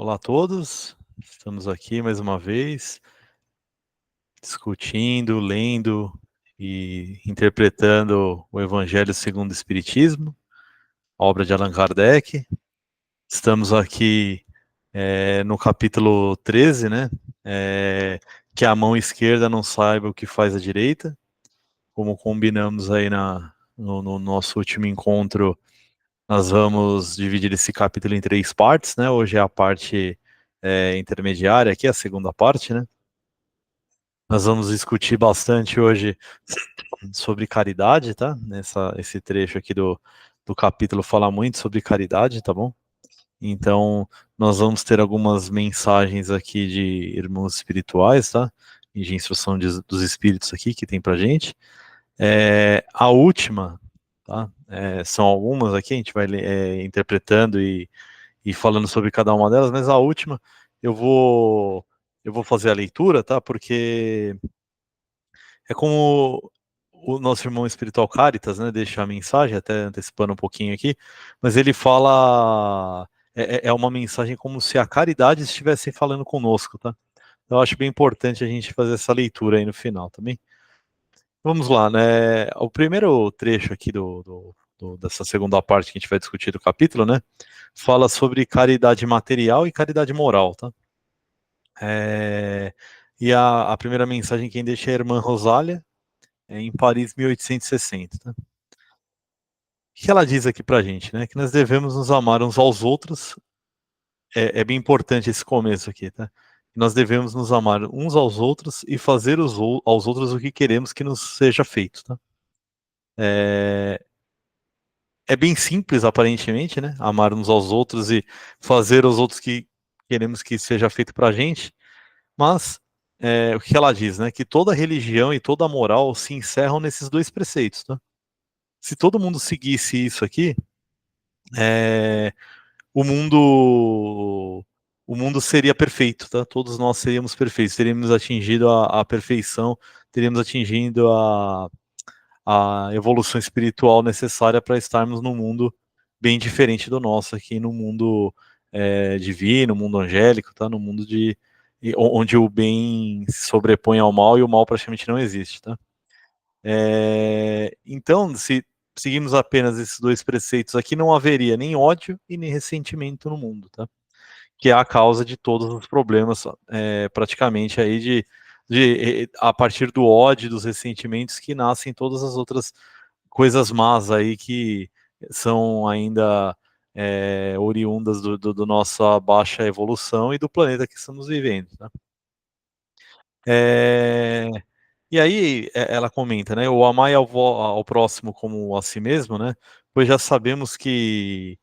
Olá a todos, estamos aqui mais uma vez, discutindo, lendo e interpretando o Evangelho segundo o Espiritismo, obra de Allan Kardec. Estamos aqui no capítulo 13, né? Que a mão esquerda não saiba o que faz a direita, como combinamos aí no nosso último encontro. Nós vamos dividir esse capítulo em 3 partes, né? Hoje é a parte intermediária, aqui a segunda parte, né? Nós vamos discutir bastante hoje sobre caridade, tá? Esse trecho aqui do capítulo fala muito sobre caridade, tá bom? Então, nós vamos ter algumas mensagens aqui de irmãos espirituais, tá? E de instrução dos espíritos aqui que tem pra gente. A última, tá? São algumas aqui, a gente vai interpretando e falando sobre cada uma delas, mas a última eu vou eu vou fazer a leitura, tá? Porque é como o nosso irmão espiritual Caritas, né, deixa a mensagem, até antecipando um pouquinho aqui, mas ele fala, é uma mensagem como se a caridade estivesse falando conosco, tá? Então, eu acho bem importante a gente fazer essa leitura aí no final também. Vamos lá, né? O primeiro trecho aqui dessa segunda parte que a gente vai discutir do capítulo, né? Fala sobre caridade material e caridade moral, tá? E a primeira mensagem quem deixa é a irmã Rosália, em Paris, 1860. Tá? O que ela diz aqui pra gente, né? Que nós devemos nos amar uns aos outros. É bem importante esse começo aqui, tá? Nós devemos nos amar uns aos outros e fazer aos outros o que queremos que nos seja feito, tá? É, é bem simples, aparentemente, né? Amar uns aos outros e fazer aos outros que queremos que seja feito pra gente, mas o que ela diz, né? Que toda religião e toda moral se encerram nesses dois preceitos, tá? Se todo mundo seguisse isso aqui, é, o mundo o mundo seria perfeito, tá? Todos nós seríamos perfeitos, teríamos atingido a perfeição, teríamos atingido a evolução espiritual necessária para estarmos num mundo bem diferente do nosso aqui, no mundo divino, mundo angélico, tá? No mundo onde o bem se sobrepõe ao mal e o mal praticamente não existe, tá? Então, se seguimos apenas esses dois preceitos aqui, não haveria nem ódio e nem ressentimento no mundo, tá? Que é a causa de todos os problemas, praticamente aí a partir do ódio, dos ressentimentos que nascem todas as outras coisas más aí que são ainda oriundas do nossa baixa evolução e do planeta que estamos vivendo, tá? É, E aí ela comenta, né? O amar ao próximo como a si mesmo, né? Pois já sabemos que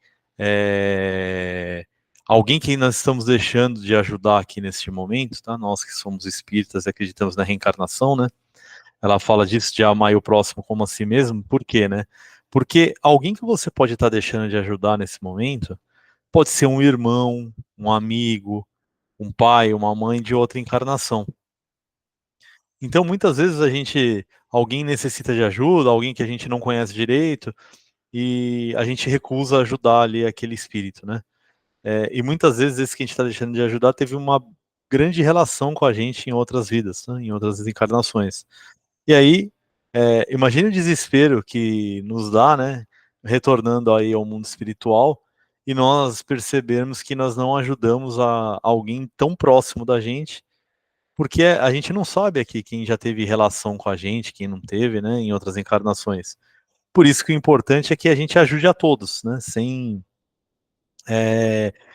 alguém que nós estamos deixando de ajudar aqui neste momento, tá? Nós que somos espíritas e acreditamos na reencarnação, né? Ela fala disso de amar o próximo como a si mesmo. Por quê, né? Porque alguém que você pode estar deixando de ajudar nesse momento pode ser um irmão, um amigo, um pai, uma mãe de outra encarnação. Então, muitas vezes alguém necessita de ajuda, alguém que a gente não conhece direito, e a gente recusa ajudar ali aquele espírito, né? E muitas vezes esse que a gente está deixando de ajudar teve uma grande relação com a gente em outras vidas, né? Em outras encarnações. E aí, imagine o desespero que nos dá, né? Retornando aí ao mundo espiritual, e nós percebermos que nós não ajudamos a alguém tão próximo da gente, porque a gente não sabe aqui quem já teve relação com a gente, quem não teve, né, em outras encarnações. Por isso que o importante é que a gente ajude a todos, né, sem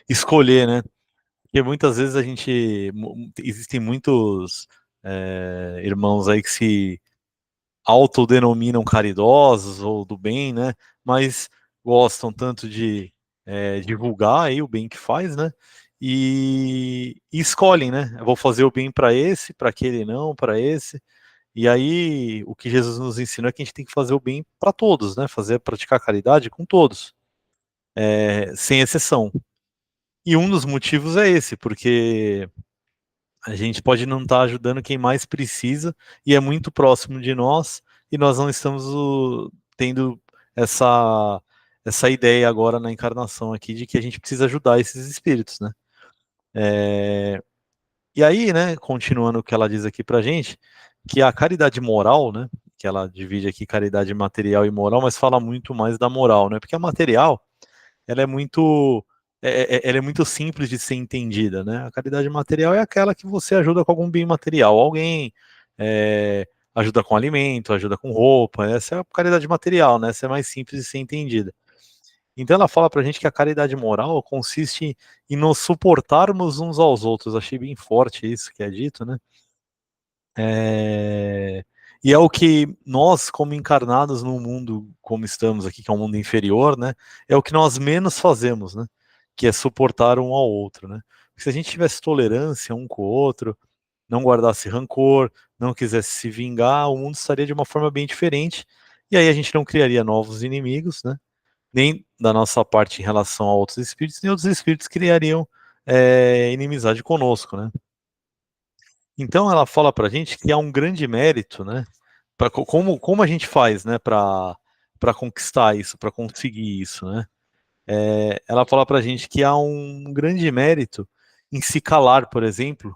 escolher, né, porque muitas vezes existem muitos irmãos aí que se autodenominam caridosos ou do bem, né, mas gostam tanto de divulgar aí o bem que faz, né, e escolhem, né, eu vou fazer o bem para esse, para aquele não, para esse. E aí, o que Jesus nos ensinou é que a gente tem que fazer o bem para todos, né? Praticar caridade com todos, sem exceção. E um dos motivos é esse, porque a gente pode não estar ajudando quem mais precisa e é muito próximo de nós, e nós não estamos tendo essa, essa ideia agora na encarnação aqui de que a gente precisa ajudar esses espíritos, né? E aí, né, continuando o que ela diz aqui pra gente, que a caridade moral, né, que ela divide aqui caridade material e moral, mas fala muito mais da moral, né, porque a material, ela é muito, ela é muito simples de ser entendida, né, a caridade material é aquela que você ajuda com algum bem material, alguém ajuda com alimento, ajuda com roupa, essa é a caridade material, né, essa é mais simples de ser entendida. Então ela fala pra gente que a caridade moral consiste em nos suportarmos uns aos outros. Achei bem forte isso que é dito, né? É... E é o que nós, como encarnados no mundo como estamos aqui, que é um mundo inferior, né? É o que nós menos fazemos, né? Que é suportar um ao outro, né? Porque se a gente tivesse tolerância um com o outro, não guardasse rancor, não quisesse se vingar, o mundo estaria de uma forma bem diferente. E aí a gente não criaria novos inimigos, né? Nem da nossa parte em relação a outros espíritos, nem outros espíritos criariam inimizade conosco, né? Então ela fala para a gente que há um grande mérito, né? Como a gente faz, né? Para conquistar isso, para conseguir isso, né? Ela fala para a gente que há um grande mérito em se calar, por exemplo,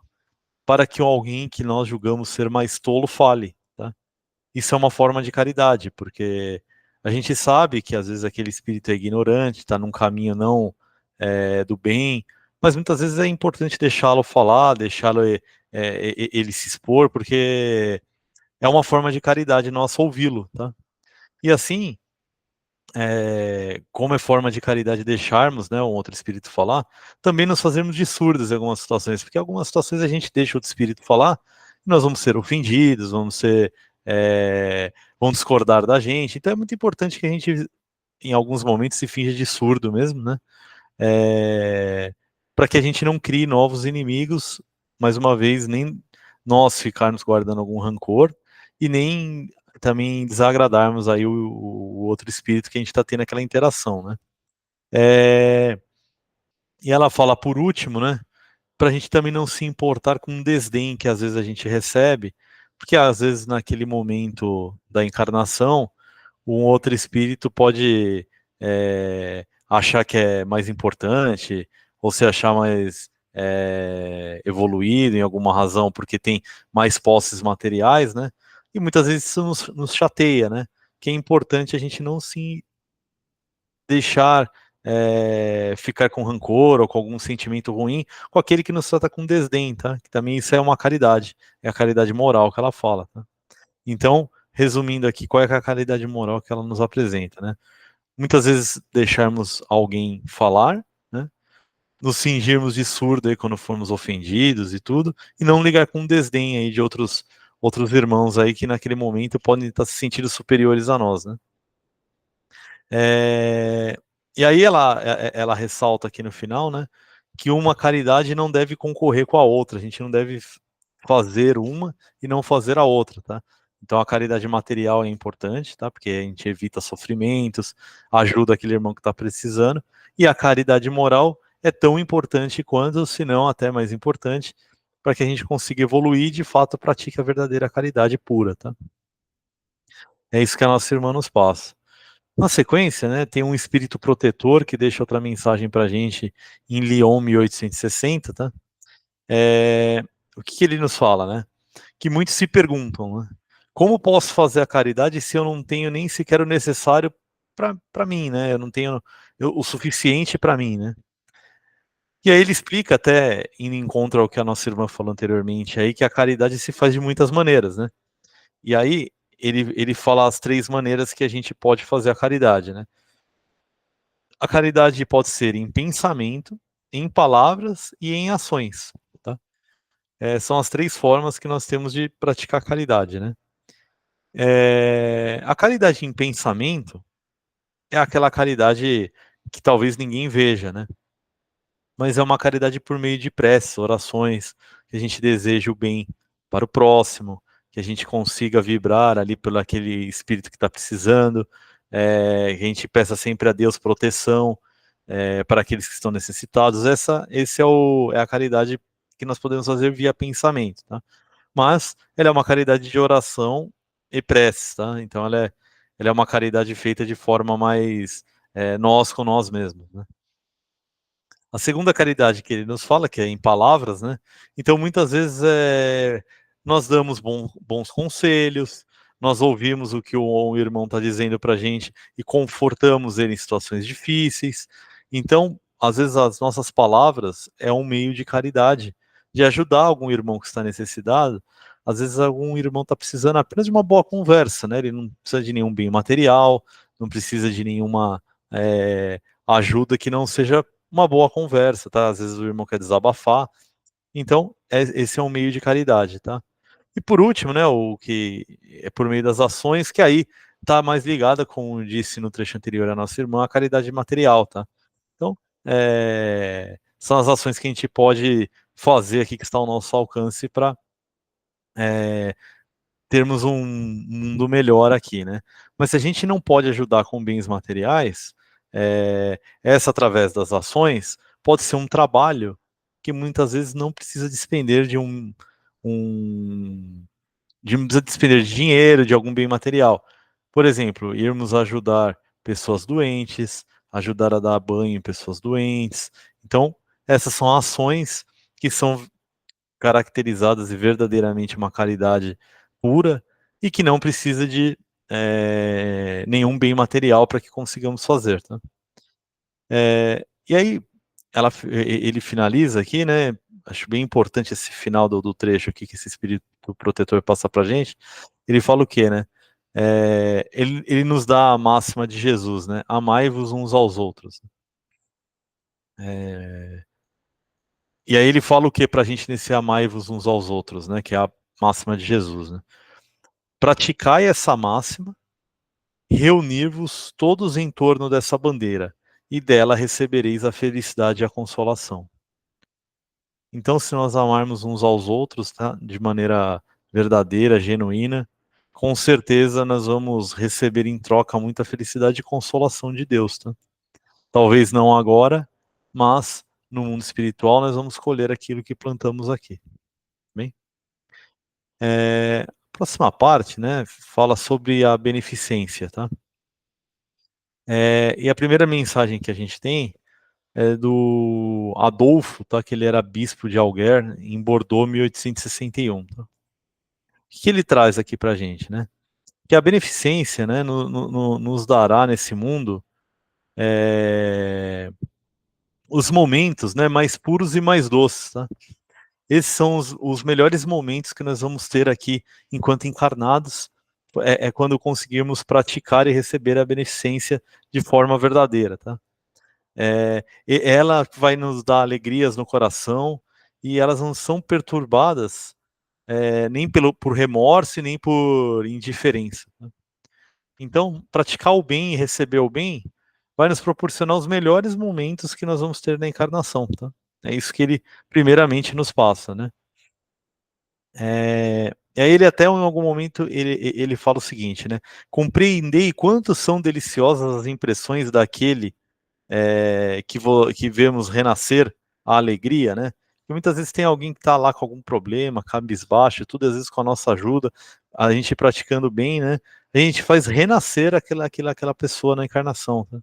para que alguém que nós julgamos ser mais tolo fale, tá? Isso é uma forma de caridade, porque a gente sabe que às vezes aquele espírito é ignorante, está num caminho não do bem, mas muitas vezes é importante deixá-lo falar, deixá-lo ele se expor, porque é uma forma de caridade nossa ouvi-lo, tá? E assim, como é forma de caridade deixarmos, né, um outro espírito falar, também nos fazermos de surdos em algumas situações, porque em algumas situações a gente deixa outro espírito falar, e nós vamos ser ofendidos, vão discordar da gente, então é muito importante que a gente, em alguns momentos, se finja de surdo mesmo, né, para que a gente não crie novos inimigos, mais uma vez, nem nós ficarmos guardando algum rancor, e nem também desagradarmos aí o outro espírito que a gente está tendo aquela interação, né? É, e ela fala por último, né? Para a gente também não se importar com o desdém que às vezes a gente recebe, porque às vezes naquele momento da encarnação, um outro espírito pode achar que é mais importante, ou se achar mais evoluído em alguma razão, porque tem mais posses materiais, né? E muitas vezes isso nos chateia, né? Que é importante a gente não se deixar ficar com rancor ou com algum sentimento ruim com aquele que nos trata com desdém, tá? Que também isso é uma caridade, é a caridade moral que ela fala, tá? Então, resumindo aqui, qual é a caridade moral que ela nos apresenta, né? Muitas vezes deixarmos alguém falar, né? Nos fingirmos de surdo aí quando formos ofendidos e tudo, e não ligar com desdém aí de outros irmãos aí que naquele momento podem estar se sentindo superiores a nós, né? É, e aí ela ressalta aqui no final, né, que uma caridade não deve concorrer com a outra, a gente não deve fazer uma e não fazer a outra, tá? Então a caridade material é importante, tá? Porque a gente evita sofrimentos, ajuda aquele irmão que está precisando, e a caridade moral é tão importante quanto, se não até mais importante, para que a gente consiga evoluir e de fato pratique a verdadeira caridade pura, tá? É isso que a nossa irmã nos passa. Na sequência, né, tem um espírito protetor que deixa outra mensagem para a gente em Lyon 1860, tá? O que ele nos fala, né? Que muitos se perguntam, né? Como posso fazer a caridade se eu não tenho nem sequer o necessário para mim, né? Eu não tenho o suficiente para mim, né? E aí ele explica até, indo em encontro ao que a nossa irmã falou anteriormente, aí que a caridade se faz de muitas maneiras, né? E aí ele fala as três maneiras que a gente pode fazer a caridade, né? A caridade pode ser em pensamento, em palavras e em ações, tá? São as três formas que nós temos de praticar a caridade, né? A caridade em pensamento é aquela caridade que talvez ninguém veja, né? Mas é uma caridade por meio de preces, orações, que a gente deseja o bem para o próximo, que a gente consiga vibrar ali pelo aquele espírito que está precisando, que a gente peça sempre a Deus proteção para aqueles que estão necessitados. Esse é a caridade que nós podemos fazer via pensamento, tá? Mas ela é uma caridade de oração e prece, tá? Então ela é uma caridade feita de forma mais nós com nós mesmos, né? A segunda caridade que ele nos fala, que é em palavras, né? Então, muitas vezes, nós damos bons conselhos, nós ouvimos o que o irmão está dizendo para a gente e confortamos ele em situações difíceis. Então, às vezes, as nossas palavras é um meio de caridade, de ajudar algum irmão que está necessitado. Às vezes, algum irmão está precisando apenas de uma boa conversa, né? Ele não precisa de nenhum bem material, não precisa de nenhuma ajuda que não seja uma boa conversa, tá? Às vezes o irmão quer desabafar. Então, esse é um meio de caridade, tá? E por último, né, o que é por meio das ações, que aí está mais ligada, como disse no trecho anterior a nossa irmã, a caridade material, tá? Então, são as ações que a gente pode fazer aqui, que está ao nosso alcance para termos um mundo melhor aqui, né? Mas se a gente não pode ajudar com bens materiais, essa através das ações pode ser um trabalho que muitas vezes não precisa despender não precisa despender de dinheiro, de algum bem material. Por exemplo, irmos ajudar pessoas doentes, ajudar a dar banho em pessoas doentes. Então, essas são ações que são caracterizadas e verdadeiramente uma caridade pura e que não precisa de nenhum bem material para que consigamos fazer. Tá? E aí ele finaliza aqui, né? Acho bem importante esse final do trecho aqui que esse espírito protetor passa para a gente. Ele fala o quê, né? Ele nos dá a máxima de Jesus, né? Amai-vos uns aos outros. E aí ele fala o que para a gente nesse amai-vos uns aos outros, né? Que é a máxima de Jesus, né? Praticai essa máxima, reunir-vos todos em torno dessa bandeira, e dela recebereis a felicidade e a consolação. Então, se nós amarmos uns aos outros, tá? De maneira verdadeira, genuína, com certeza nós vamos receber em troca muita felicidade e consolação de Deus, tá? Talvez não agora, mas no mundo espiritual nós vamos colher aquilo que plantamos aqui. Bem? A próxima parte, né, fala sobre a beneficência, tá? E a primeira mensagem que a gente tem é do Adolfo, tá? Que ele era bispo de Alger, em Bordeaux, 1861. Tá? O que ele traz aqui para a gente, né? Que a beneficência, né, nos dará nesse mundo os momentos, né, mais puros e mais doces, tá? Esses são os melhores momentos que nós vamos ter aqui enquanto encarnados, quando conseguirmos praticar e receber a beneficência de forma verdadeira, tá? Ela vai nos dar alegrias no coração e elas não são perturbadas nem por remorso e nem por indiferença. Tá? Então, praticar o bem e receber o bem vai nos proporcionar os melhores momentos que nós vamos ter na encarnação. Tá? É isso que ele primeiramente nos passa, né? E aí ele até em algum momento ele fala o seguinte, né? Compreendei quanto são deliciosas as impressões daquele que vemos renascer a alegria, né? E muitas vezes tem alguém que está lá com algum problema, cabisbaixo, tudo, às vezes com a nossa ajuda, a gente praticando bem, né? A gente faz renascer aquela pessoa na encarnação. Né?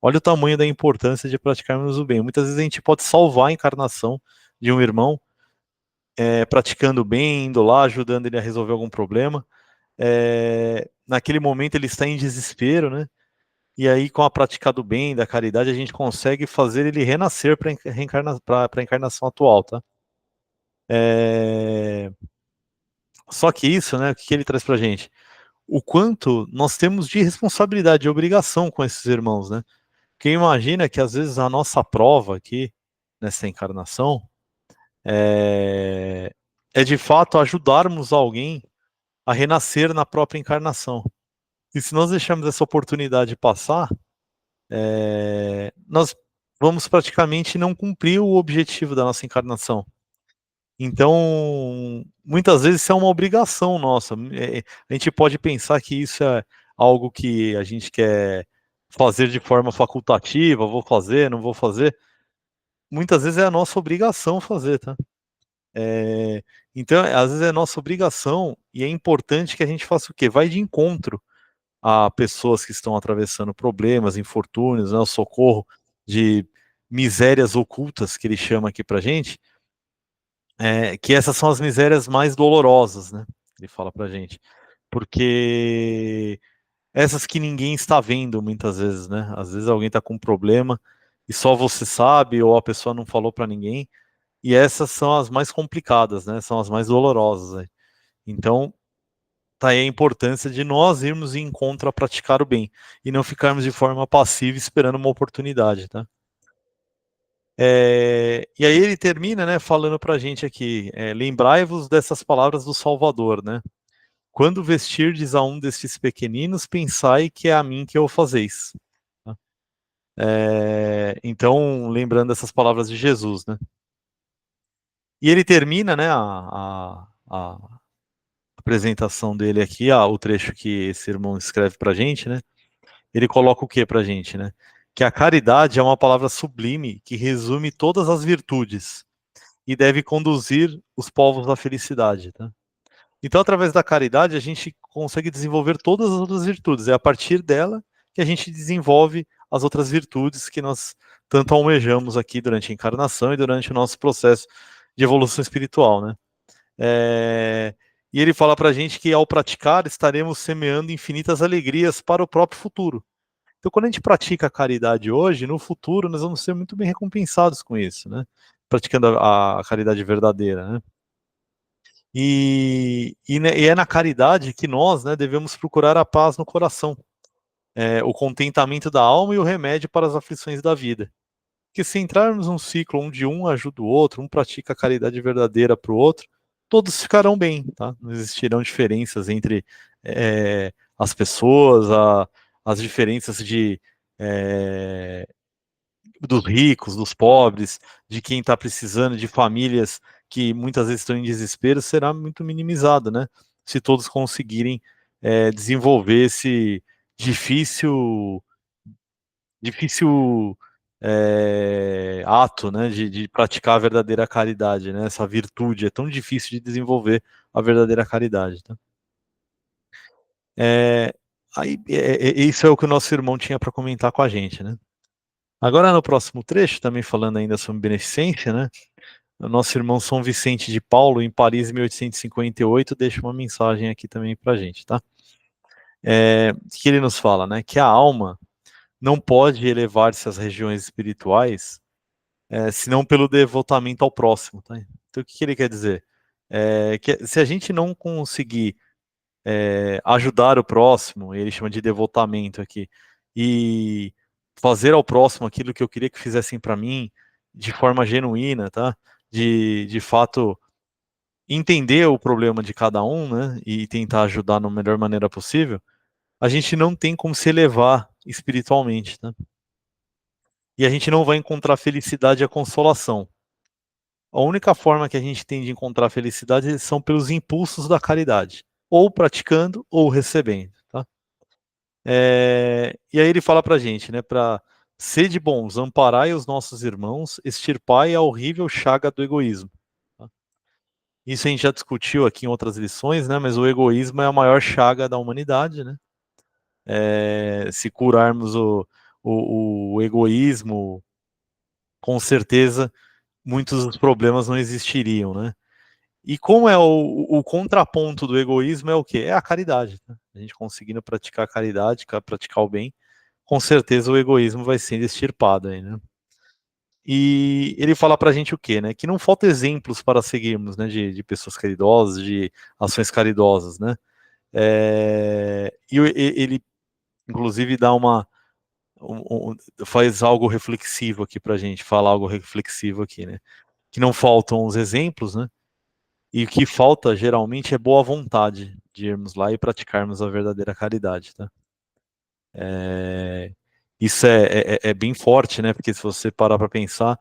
Olha o tamanho da importância de praticarmos o bem. Muitas vezes a gente pode salvar a encarnação de um irmão, praticando bem, indo lá, ajudando ele a resolver algum problema. Naquele momento ele está em desespero, né? E aí, com a prática do bem, da caridade, a gente consegue fazer ele renascer para a encarnação atual, tá? Só que isso, né, o que ele traz para a gente? O quanto nós temos de responsabilidade e obrigação com esses irmãos, né? Porque imagina que às vezes a nossa prova aqui, nessa encarnação, é de fato ajudarmos alguém a renascer na própria encarnação. E se nós deixarmos essa oportunidade passar, nós vamos praticamente não cumprir o objetivo da nossa encarnação. Então, muitas vezes isso é uma obrigação nossa. A gente pode pensar que isso é algo que a gente quer fazer de forma facultativa, vou fazer, não vou fazer. Muitas vezes é a nossa obrigação fazer, tá? Então, às vezes é a nossa obrigação e é importante que a gente faça o quê? Vai de encontro a pessoas que estão atravessando problemas, infortúnios, né, o socorro de misérias ocultas, que ele chama aqui pra gente, que essas são as misérias mais dolorosas, né? Ele fala pra gente. Porque essas que ninguém está vendo muitas vezes, né? Às vezes alguém está com um problema e só você sabe, ou a pessoa não falou para ninguém, e essas são as mais complicadas, né? São as mais dolorosas. Né? Então, tá aí a importância de nós irmos em encontro a praticar o bem e não ficarmos de forma passiva esperando uma oportunidade, tá? E aí ele termina, né, falando para a gente aqui, lembrai-vos dessas palavras do Salvador, né? Quando vestirdes a um destes pequeninos, pensai que é a mim que o fazeis. Tá? Então, lembrando essas palavras de Jesus, né? E ele termina, né, a apresentação dele aqui, o trecho que esse irmão escreve para a gente, né? Ele coloca o que para a gente, né? Que a caridade é uma palavra sublime que resume todas as virtudes e deve conduzir os povos à felicidade, tá? Então, através da caridade, a gente consegue desenvolver todas as outras virtudes. É a partir dela que a gente desenvolve as outras virtudes que nós tanto almejamos aqui durante a encarnação e durante o nosso processo de evolução espiritual, né? E ele fala para a gente que ao praticar estaremos semeando infinitas alegrias para o próprio futuro. Então, quando a gente pratica a caridade hoje, no futuro nós vamos ser muito bem recompensados com isso, né? Praticando a caridade verdadeira, né? E é na caridade que nós, né, devemos procurar a paz no coração, o contentamento da alma e o remédio para as aflições da vida. Porque se entrarmos num ciclo onde um ajuda o outro, um pratica a caridade verdadeira para o outro, todos ficarão bem, tá? Não existirão diferenças entre as pessoas, as diferenças dos ricos, dos pobres, de quem está precisando, de famílias que muitas vezes estão em desespero, será muito minimizado, né? Se todos conseguirem desenvolver esse difícil, difícil ato, né, de praticar a verdadeira caridade, né? Essa virtude é tão difícil de desenvolver a verdadeira caridade, tá? Isso é o que o nosso irmão tinha para comentar com a gente, né? Agora, no próximo trecho, também falando ainda sobre beneficência, né? O nosso irmão São Vicente de Paulo, em Paris, em 1858, deixa uma mensagem aqui também para a gente, tá? Que ele nos fala, né? Que a alma não pode elevar-se às regiões espirituais senão pelo devotamento ao próximo, tá? Então, o que ele quer dizer? Que se a gente não conseguir ajudar o próximo, ele chama de devotamento aqui, e fazer ao próximo aquilo que eu queria que fizessem para mim, de forma genuína, tá? De fato entender o problema de cada um, né? E tentar ajudar da melhor maneira possível, a gente não tem como se elevar espiritualmente, tá? E a gente não vai encontrar felicidade e a consolação. A única forma que a gente tem de encontrar felicidade são pelos impulsos da caridade, ou praticando ou recebendo, tá? E aí ele fala pra gente, né, para sede bons, amparai os nossos irmãos, extirpai a horrível chaga do egoísmo. Tá? Isso a gente já discutiu aqui em outras lições, né, mas o egoísmo é a maior chaga da humanidade, né? Se curarmos o egoísmo, com certeza muitos dos problemas não existiriam, né? E como é o contraponto do egoísmo é o quê? É a caridade. Tá? A gente conseguindo praticar a caridade, praticar o bem, com certeza o egoísmo vai sendo extirpado aí, né? E ele fala pra gente o quê, né? Que não falta exemplos para seguirmos, né? De pessoas caridosas, de ações caridosas, né? Ele, inclusive, dá faz algo reflexivo aqui pra gente, fala algo reflexivo aqui, né? Que não faltam os exemplos, né? E o que falta geralmente é boa vontade de irmos lá e praticarmos a verdadeira caridade, tá? Isso é bem forte, né? Porque se você parar para pensar,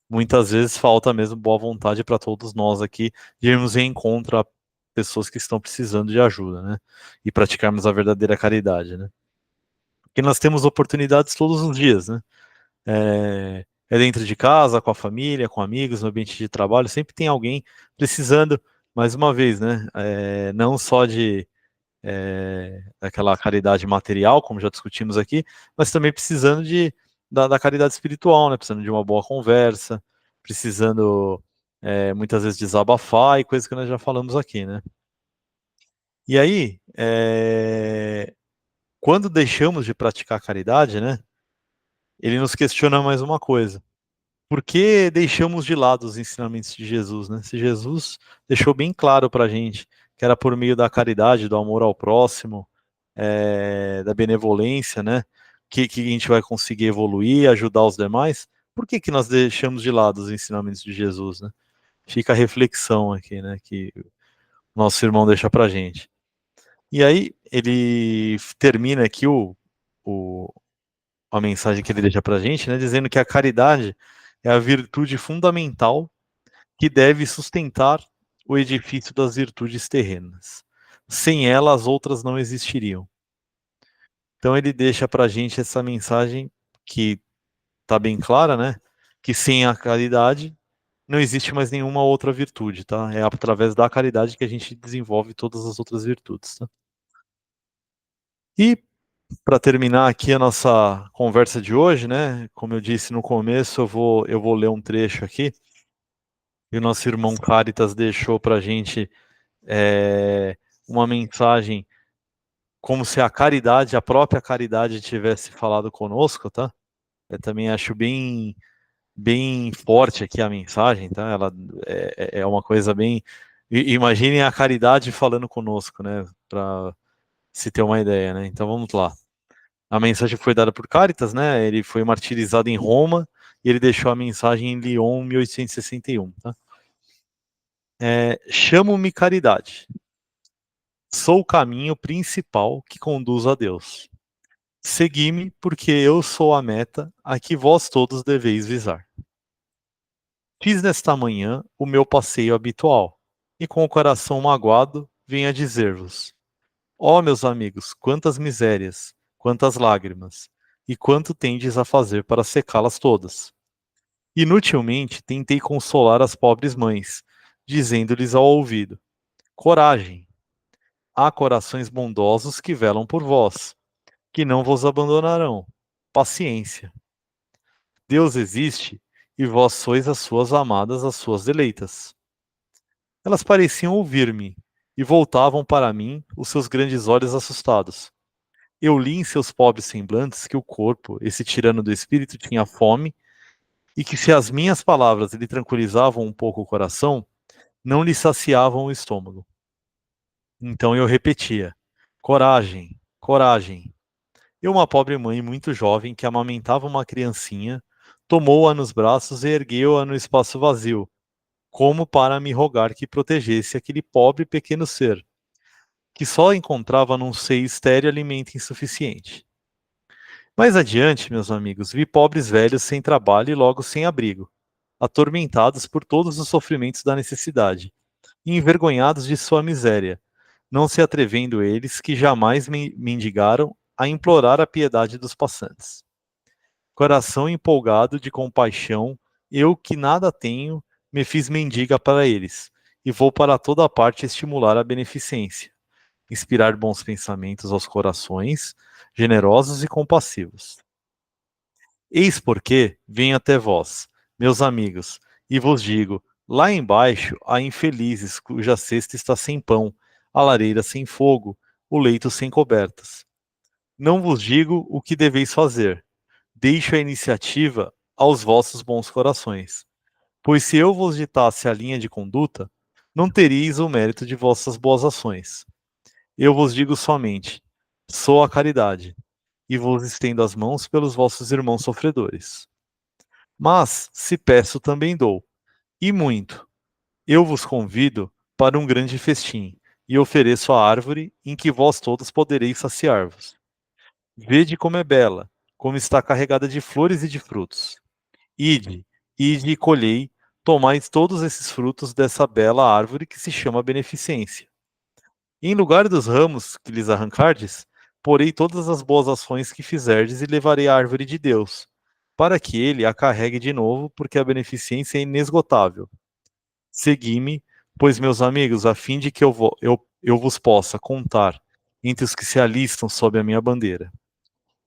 muitas vezes falta mesmo boa vontade para todos nós aqui de irmos em encontro a pessoas que estão precisando de ajuda, né? E praticarmos a verdadeira caridade, né? Porque nós temos oportunidades todos os dias, né? Dentro de casa, com a família, com amigos, no ambiente de trabalho, sempre tem alguém precisando, mais uma vez, né? Não só daquela caridade material, como já discutimos aqui, mas também precisando da caridade espiritual, né? Precisando de uma boa conversa, precisando muitas vezes desabafar e coisas que nós já falamos aqui, né? E aí, quando deixamos de praticar a caridade, né? Ele nos questiona mais uma coisa. Por que deixamos de lado os ensinamentos de Jesus, né? Se Jesus deixou bem claro para a gente que era por meio da caridade, do amor ao próximo, da benevolência, né? Que a gente vai conseguir evoluir, ajudar os demais. Por que nós deixamos de lado os ensinamentos de Jesus, né? Fica a reflexão aqui, né? Que nosso irmão deixa para a gente. E aí ele termina aqui a mensagem que ele deixa para a gente, né? Dizendo que a caridade é a virtude fundamental que deve sustentar o edifício das virtudes terrenas. Sem ela, as outras não existiriam. Então ele deixa para a gente essa mensagem que está bem clara, né? Que sem a caridade não existe mais nenhuma outra virtude, tá? É através da caridade que a gente desenvolve todas as outras virtudes, tá? E para terminar aqui a nossa conversa de hoje, né? Como eu disse no começo, eu vou ler um trecho aqui. E o nosso irmão Caritas deixou para a gente uma mensagem como se a caridade, a própria caridade, tivesse falado conosco, tá? Eu também acho bem forte aqui a mensagem, tá? Ela é uma coisa bem. Imaginem a caridade falando conosco, né? Para se ter uma ideia, né? Então vamos lá. A mensagem foi dada por Caritas, né? Ele foi martirizado em Roma e ele deixou a mensagem em Lyon, 1861, tá? Chamo-me caridade. Sou o caminho principal que conduz a Deus. Segui-me, porque eu sou a meta a que vós todos deveis visar. Fiz nesta manhã o meu passeio habitual, e com o coração magoado venho a dizer-vos: ó meus amigos, quantas misérias, quantas lágrimas, e quanto tendes a fazer para secá-las todas. Inutilmente tentei consolar as pobres mães, dizendo-lhes ao ouvido: coragem, há corações bondosos que velam por vós, que não vos abandonarão. Paciência. Deus existe e vós sois as suas amadas, as suas deleitas. Elas pareciam ouvir-me e voltavam para mim os seus grandes olhos assustados. Eu li em seus pobres semblantes que o corpo, esse tirano do espírito, tinha fome e que se as minhas palavras lhe tranquilizavam um pouco o coração, não lhe saciavam o estômago. Então eu repetia: coragem, coragem. E uma pobre mãe muito jovem que amamentava uma criancinha, tomou-a nos braços e ergueu-a no espaço vazio, como para me rogar que protegesse aquele pobre pequeno ser, que só encontrava num seio estéril alimento insuficiente. Mais adiante, meus amigos, vi pobres velhos sem trabalho e logo sem abrigo, atormentados por todos os sofrimentos da necessidade, e envergonhados de sua miséria, não se atrevendo eles, que jamais mendigaram, a implorar a piedade dos passantes. Coração empolgado de compaixão, eu que nada tenho, me fiz mendiga para eles, e vou para toda parte estimular a beneficência, inspirar bons pensamentos aos corações, generosos e compassivos. Eis porque venho até vós, meus amigos, e vos digo: lá embaixo há infelizes cuja cesta está sem pão, a lareira sem fogo, o leito sem cobertas. Não vos digo o que deveis fazer, deixo a iniciativa aos vossos bons corações. Pois se eu vos ditasse a linha de conduta, não teríeis o mérito de vossas boas ações. Eu vos digo somente: sou a caridade, e vos estendo as mãos pelos vossos irmãos sofredores. Mas, se peço, também dou, e muito. Eu vos convido para um grande festim, e ofereço a árvore em que vós todos podereis saciar-vos. Vede como é bela, como está carregada de flores e de frutos. Ide, ide e colhei, tomai todos esses frutos dessa bela árvore que se chama beneficência. Em lugar dos ramos que lhes arrancardes, porei todas as boas ações que fizerdes e levarei a árvore de Deus, para que ele a carregue de novo, porque a beneficência é inesgotável. Segui-me, pois, meus amigos, a fim de que eu vos possa contar entre os que se alistam sob a minha bandeira.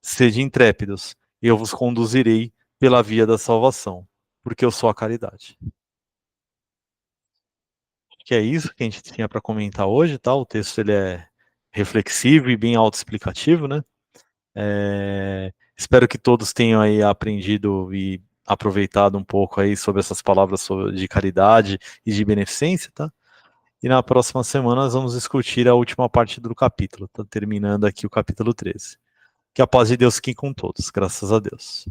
Sede intrépidos, e eu vos conduzirei pela via da salvação, porque eu sou a caridade. Que é isso que a gente tinha para comentar hoje, tá? O texto ele é reflexivo e bem autoexplicativo, né? Espero que todos tenham aí aprendido e aproveitado um pouco aí sobre essas palavras de caridade e de beneficência, tá? E na próxima semana nós vamos discutir a última parte do capítulo, tá terminando aqui o capítulo 13. Que a paz de Deus fique com todos, graças a Deus.